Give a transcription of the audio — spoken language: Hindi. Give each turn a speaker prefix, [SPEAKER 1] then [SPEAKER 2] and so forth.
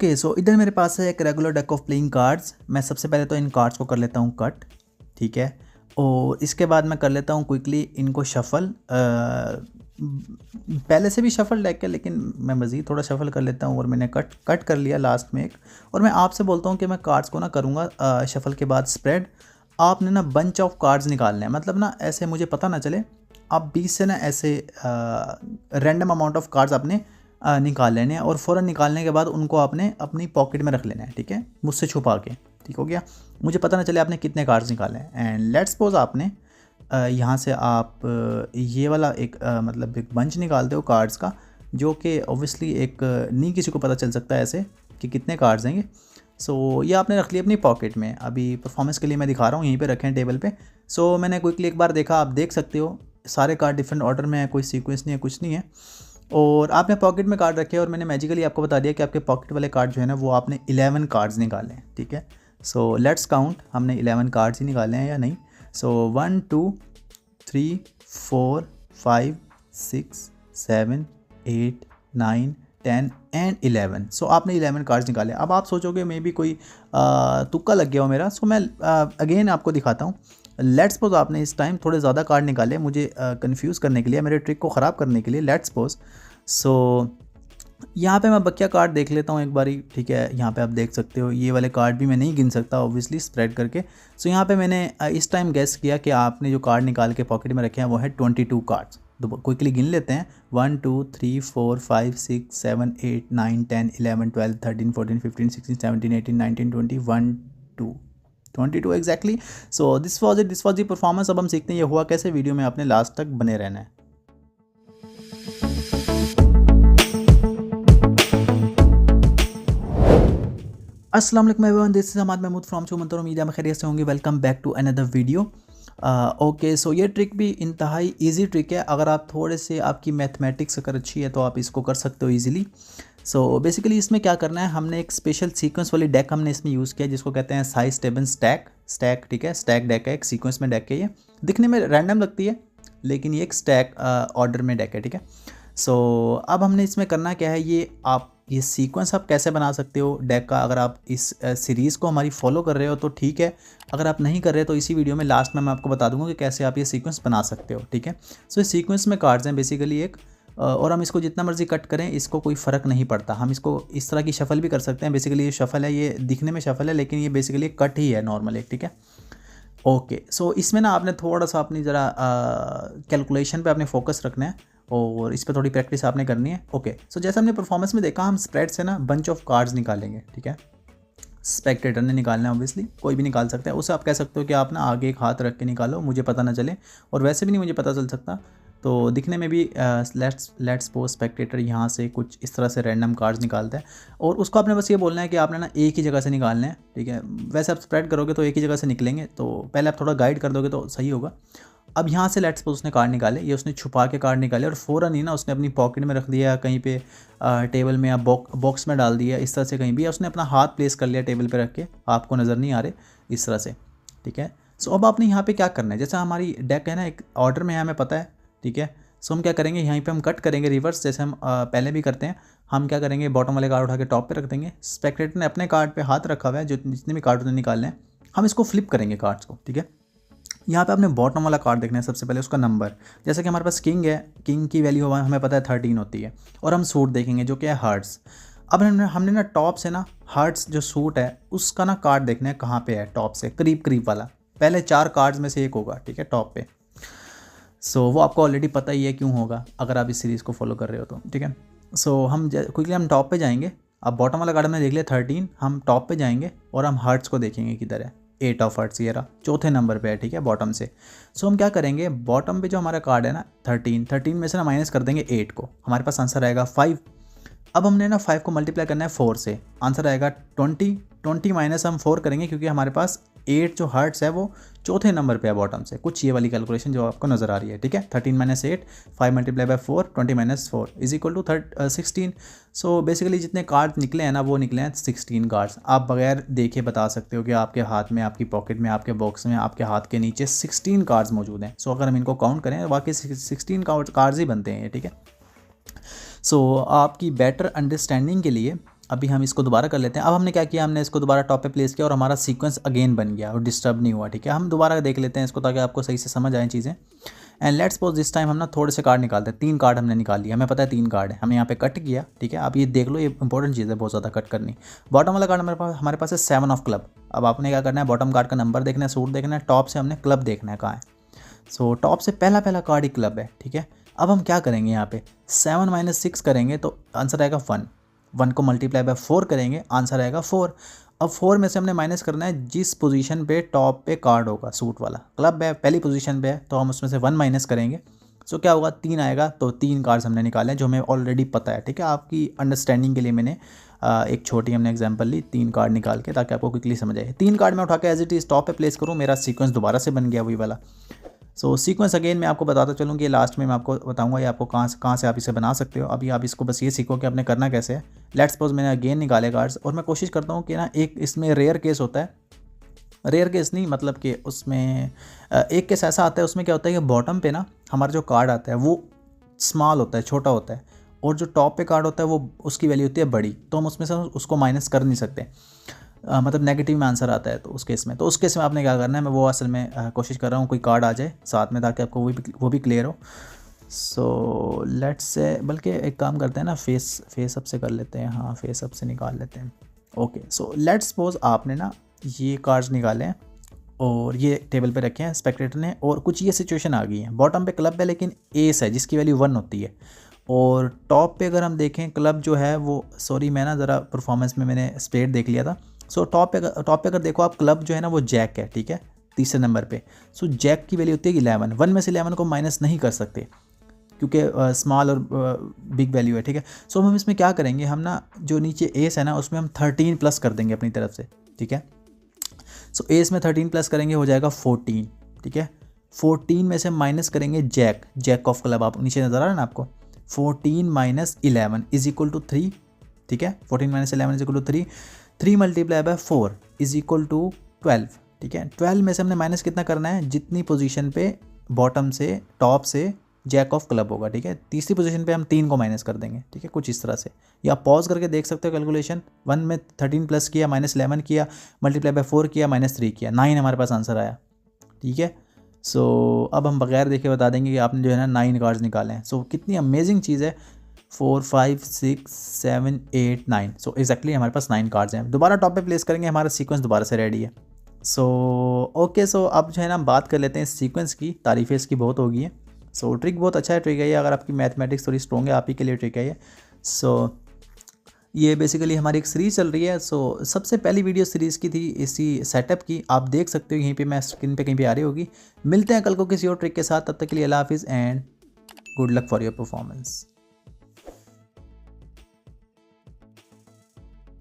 [SPEAKER 1] ओके, सो इधर मेरे पास है एक regular deck of playing cards. मैं सबसे पहले तो इन कार्ड्स को कर लेता हूँ कट, ठीक है। और इसके बाद मैं कर लेता हूँ क्विकली इनको शफ़ल। पहले से भी शफ़ल डेक है, लेकिन मैं मज़ीद थोड़ा शफ़ल कर लेता हूँ और मैंने कट कर लिया लास्ट में एक। और मैं आपसे बोलता हूँ कि मैं कार्ड्स को ना करूँगा शफ़ल के बाद स्प्रेड। आपने ना बंच ऑफ कार्ड्स निकालने हैं, मतलब ना ऐसे मुझे पता ना चले। आप 20 से ना ऐसे रैंडम अमाउंट ऑफ कार्ड्स आपने निकाल लेने हैं और फ़ौरन निकालने के बाद उनको आपने अपनी पॉकेट में रख लेना है, ठीक है, मुझसे छुपा के। ठीक हो गया, मुझे पता ना चले आपने कितने कार्ड्स निकाले हैं। एंड लेट्स सपोज आपने यहाँ से आप ये वाला एक मतलब एक बंच निकालते हो कार्ड्स का, जो कि ऑब्वियसली एक नहीं किसी को पता चल सकता है ऐसे कि कितने कार्ड्स हैं। सो ये आपने रख लिया अपनी पॉकेट में। अभी परफॉर्मेंस के लिए मैं दिखा रहा हूँ, यहीं पे रखें टेबल पे। सो मैंने क्विकली एक बार देखा, आप देख सकते हो सारे कार्ड डिफरेंट ऑर्डर में है, कोई सीक्वेंस नहीं है, कुछ नहीं है। और आपने पॉकेट में कार्ड रखे और मैंने मैजिकली आपको बता दिया कि आपके पॉकेट वाले कार्ड जो है ना वो आपने 11 कार्ड्स निकाले हैं, ठीक है। सो लेट्स काउंट, हमने 11 कार्ड्स ही निकाले हैं या नहीं। सो 1 2 3 4 5 6 7 8 9 10 एंड 11। सो आपने 11 कार्ड्स निकाले। अब आप सोचोगे मे बी कोई तुक्का लग गया हो मेरा। सो मैं अगेन आपको दिखाता हूँ। लेट्स सपोज आपने इस टाइम थोड़े ज़्यादा कार्ड निकाले मुझे कंफ्यूज करने के लिए, मेरे ट्रिक को ख़राब करने के लिए। लेट्स सपोज सो यहाँ पे मैं बकिया कार्ड देख लेता हूँ एक बारी, ठीक है। यहाँ पे आप देख सकते हो ये वाले कार्ड भी मैं नहीं गिन सकता ऑब्वियसली स्प्रेड करके। सो यहाँ पे मैंने इस टाइम गेस किया कि आपने जो कार्ड निकाल के पॉकेट में रखे हैं वो है 22 कार्ड्स। तो क्विकली गिन लेते हैं, 1 2 3 4 5 6 7 8 9 10 11 12 13 14 15 16 17 18 19 20 1 2 22 exactly. So this was the performance. अब हम सीखते हैं ये हुआ कैसे। वीडियो में आपने लास्ट तक बने रहना है। अस्सलाम वालेकुम everyone, this is Ahmed Mahmood from Chumantar. उम्मीद है खैरियत से होंगे। Welcome back to another video. Okay, so ये ट्रिक भी इंतहाई इजी ट्रिक है। अगर आप थोड़े से आपकी मैथमेटिक्स अगर अच्छी है तो आप इसको कर सकते हो इजीली। सो बेसिकली इसमें क्या करना है, हमने एक स्पेशल सीक्वेंस वाली डेक हमने इसमें यूज़ किया जिसको कहते हैं साइज टेबल स्टैक, ठीक है। स्टैक डेक है, एक सीक्वेंस में डेक है। ये दिखने में रैंडम लगती है लेकिन ये एक स्टैक ऑर्डर में डेक है, ठीक है। सो अब हमने इसमें करना क्या है, ये सीक्वेंस आप कैसे बना सकते हो डेक का। अगर आप इस सीरीज़ को हमारी फॉलो कर रहे हो तो ठीक है, अगर आप नहीं कर रहे तो इसी वीडियो में लास्ट में मैं आपको बता दूंगा कि कैसे आप ये सीक्वेंस बना सकते हो, ठीक है। सो इस सीक्वेंस में कार्ड्स हैं बेसिकली एक, और हम इसको जितना मर्जी कट करें इसको कोई फ़र्क नहीं पड़ता। हम इसको इस तरह की शफ़ल भी कर सकते हैं। बेसिकली ये शफ़ल है, ये दिखने में शफ़ल है लेकिन ये बेसिकली कट ही है नॉर्मल एक, ठीक है। ओके, सो इसमें ना आपने थोड़ा सा अपनी ज़रा कैलकुलेशन पे आपने फोकस रखना है और इस पर थोड़ी प्रैक्टिस आपने करनी है। ओके, सो जैसे हमने परफॉर्मेंस में देखा, हम स्प्रेड से ना बंच ऑफ कार्ड्स निकालेंगे, ठीक है। स्पेक्टेटर ने निकालना है, ऑब्वियसली कोई भी निकाल सकता है। उसे आप कह सकते हो कि आप ना आगे एक हाथ रख के निकालो, मुझे पता ना चले, और वैसे भी नहीं मुझे पता चल सकता तो दिखने में भी। लेट्स सपोज स्पेक्टेटर यहाँ से कुछ इस तरह से रैंडम कार्ड्स निकालता है और उसको आपने बस ये बोलना है कि आपने ना एक ही जगह से निकालना है, ठीक है। वैसे आप स्प्रेड करोगे तो एक ही जगह से निकलेंगे, तो पहले आप थोड़ा गाइड कर दोगे तो सही होगा। अब यहाँ से लेट्स सपोज उसने कार्ड निकाले, ये उसने छुपा के कार्ड निकाले और फ़ौरन ही ना उसने अपनी पॉकेट में रख दिया, कहीं पे टेबल में या बॉक्स में डाल दिया, इस तरह से कहीं भी, या उसने अपना हाथ प्लेस कर लिया टेबल पे रख के, आपको नज़र नहीं आ रहे इस तरह से, ठीक है। सो अब आपने यहाँ पे क्या करना है, जैसे हमारी डेक है ना एक ऑर्डर में है, हमें पता है, ठीक है। सो हम क्या करेंगे, यहीं पे हम कट करेंगे रिवर्स, जैसे हम पहले भी करते हैं। हम क्या करेंगे, बॉटम वाले कार्ड उठा के टॉप पे रख देंगे। स्पेक्टेटर ने अपने कार्ड पे हाथ रखा हुआ है, जो जितने भी कार्ड उन्हें निकालने हैं, हम इसको फ्लिप करेंगे कार्ड्स को, ठीक है। यहाँ पे आपने बॉटम वाला कार्ड देखना है सबसे पहले, उसका नंबर। जैसे कि हमारे पास किंग है, किंग की वैल्यू हमें पता है 13 होती है, और हम सूट देखेंगे जो कि है हार्ट्स। अब हमने ना टॉप से ना हार्ट्स जो सूट है उसका ना कार्ड देखना है कहाँ पे है, टॉप से करीब करीब वाला, पहले 4 कार्ड्स में से एक होगा, ठीक है, टॉप पे। सो वो आपको ऑलरेडी पता ही है क्यों होगा, अगर आप इस सीरीज़ को फॉलो कर रहे हो तो, ठीक है। सो हम क्विकली हम टॉप पे जाएंगे। अब बॉटम वाला कार्ड हमने देख लिया 13, हम टॉप पे जाएंगे और हम हार्ट्स को देखेंगे किधर है। 8 ऑफ हार्ट्स ये रहा, चौथे नंबर पे है, ठीक है, बॉटम से। सो हम क्या करेंगे, बॉटम पे जो हमारा कार्ड है ना 13 में से ना माइनस कर देंगे 8 को, हमारे पास आंसर आएगा 5। अब हमने ना 5 को मल्टीप्लाई करना है 4 से, आंसर आएगा 20 माइनस हम 4 करेंगे क्योंकि हमारे पास 8 जो हार्ट्स है वो चौथे नंबर पे है बॉटम से, कुछ ये वाली कैलकुलेशन जो आपको नज़र आ रही है, ठीक है। 13 minus 8, 5 multiply by 4, 20 minus 4 is equal to 16। So basically जितने कार्ड निकले हैं ना वो निकले हैं 16 कार्ड्स। आप बगैर देखे बता सकते हो कि आपके हाथ में, आपकी पॉकेट में, आपके बॉक्स में, आपके हाथ के नीचे 16 कार्ड्स मौजूद हैं। सो अगर हम इनको काउंट करें वाकई 16 कार्ड्स ही बनते हैं ये, ठीक है। सो आपकी बेटर अंडरस्टैंडिंग के लिए अभी हम इसको दोबारा कर लेते हैं। अब हमने क्या किया, हमने इसको दोबारा टॉप पे प्लेस किया और हमारा सीक्वेंस अगेन बन गया और डिस्टर्ब नहीं हुआ, ठीक है। हम दोबारा देख लेते हैं इसको ताकि आपको सही से समझ आए चीज़ें। And let's suppose this time हम ना थोड़े से कार्ड निकालते हैं। 3 कार्ड हमने निकाल लिया, हमें पता है 3 कार्ड है, हमने यहाँ पे कट किया, ठीक है। आप ये देख लो, ये इंपॉर्टेंट चीज़ है बहुत ज़्यादा कट करनी। बॉटम वाला कार्ड हमारे पास है 7 ऑफ क्लब। अब आपने क्या करना है, बॉटम कार्ड का नंबर देखना है, सूट देखना है, टॉप से हमने क्लब देखना है कहाँ है। सो टॉप से पहला कार्ड ही क्लब है, ठीक है। अब हम क्या करेंगे, यहाँ पे 7 - 6 करेंगे तो आंसर आएगा 1। 1 को मल्टीप्लाई बाय 4 करेंगे, आंसर आएगा 4। अब 4 में से हमने माइनस करना है जिस पोजीशन पे टॉप पे कार्ड होगा, सूट वाला क्लब है, पहली पोजीशन पे है, तो हम उसमें से 1 माइनस करेंगे। सो क्या होगा, 3 आएगा। तो 3 कार्ड्स हमने निकाले जो हमें ऑलरेडी पता है, ठीक है। आपकी अंडरस्टैंडिंग के लिए मैंने एक छोटी हमने एग्जांपल ली, 3 कार्ड निकाल के, ताकि आपको क्विकली समझ आए। 3 कार्ड में उठा के एज इट इज़ टॉप पे प्लेस करूँ, मेरा सीक्वेंस दोबारा से बन गया वही वाला। सो सीक्वेंस अगेन मैं आपको बताता चलूँ कि लास्ट में मैं आपको बताऊंगा ये आपको कहाँ से आप इसे बना सकते हो। अभी आप इसको बस ये सीखो कि आपने करना कैसे है। लेट्स सपोज मैंने अगेन निकाले कार्ड्स और मैं कोशिश करता हूँ कि ना एक इसमें रेयर केस होता है, रेयर केस नहीं मतलब कि उसमें एक केस ऐसा आता है, उसमें क्या होता है कि बॉटम पे ना हमारा जो कार्ड आता है वो स्मॉल होता है, छोटा होता है, और जो टॉप पे कार्ड होता है वो उसकी वैल्यू होती है बड़ी, तो हम उसमें से उसको माइनस कर नहीं सकते। मतलब नेगेटिव में आंसर आता है तो उस केस में आपने क्या करना है, मैं वो असल में कोशिश कर रहा हूँ कोई कार्ड आ जाए साथ में ताकि आपको वो भी क्लियर हो। सो लेट्स से, बल्कि एक काम करते हैं ना, फेस अप से कर लेते हैं। हाँ, फेस अप से निकाल लेते हैं। ओके, सो लेट्स सपोज आपने ना ये कार्ड्स निकाले हैं और ये टेबल पे रखे हैं स्पेक्टेटर ने, और कुछ ये सिचुएशन आ गई है। बॉटम पे क्लब है लेकिन एस है जिसकी वैल्यू 1 होती है, और टॉप पे अगर हम देखें क्लब जो है वो, सॉरी मैं ना ज़रा परफॉर्मेंस में मैंने स्प्रेड देख लिया था। सो टॉप पे अगर देखो आप, क्लब जो है ना वो जैक है, ठीक है, तीसरे नंबर पे। सो जैक की वैल्यू होती है 11। 1 में से 11 को माइनस नहीं कर सकते क्योंकि स्मॉल और बिग वैल्यू है, ठीक है। सो हम इसमें क्या करेंगे, हम ना जो नीचे एस है ना उसमें हम 13 प्लस कर देंगे अपनी तरफ से, ठीक है। सो एस में 13 प्लस करेंगे, हो जाएगा 14, ठीक है। 14 में से माइनस करेंगे जैक ऑफ क्लब, आप नीचे नजर आ रहा है ना आपको। 14 - 11 इज इक्वल टू 3, ठीक है। 14 - 11 is equal to 3। 3 multiply by 4 is equal to 12, ठीक है। 12 में से हमने माइनस कितना करना है, जितनी पोजीशन पे बॉटम से टॉप से जैक ऑफ क्लब होगा, ठीक है। तीसरी पोजीशन पे हम 3 को माइनस कर देंगे, ठीक है, कुछ इस तरह से। या पॉज करके देख सकते हो कैलकुलेशन। 1 में 13 प्लस किया, -11 किया, मल्टीप्लाई बाय 4 किया, -3 किया, 9 हमारे पास आंसर आया, ठीक है। सो अब हम बगैर देखे बता देंगे कि आपने जो है ना 9 कार्ड्स निकाले हैं। सो कितनी अमेजिंग चीज़ है। 4 5 6 7 8 9, सो एग्जैक्टली हमारे पास 9 कार्ड्स हैं। दोबारा टॉप पे प्लेस करेंगे, हमारा सीक्वेंस दोबारा से रेडी है। सो ओके, सो अब जो है ना बात कर लेते हैं सीक्वेंस की। तारीफ़ें इसकी बहुत हो गई हैं। सो ट्रिक बहुत अच्छा है, ट्रिक है ये, अगर आपकी मैथमेटिक्स थोड़ी स्ट्रॉन्ग है आप ही के लिए ट्रिक है ये। सो ये बेसिकली हमारी एक सीरीज़ चल रही है। सो सबसे पहली वीडियो सीरीज़ की थी इसी सेटअप की, आप देख सकते हो यहीं पे, मैं स्क्रीन पे कहीं पे आ रही होगी। मिलते हैं कल को किसी और ट्रिक के साथ, तब तक के लिए अल्लाह हाफिज़ and good luck for your performance.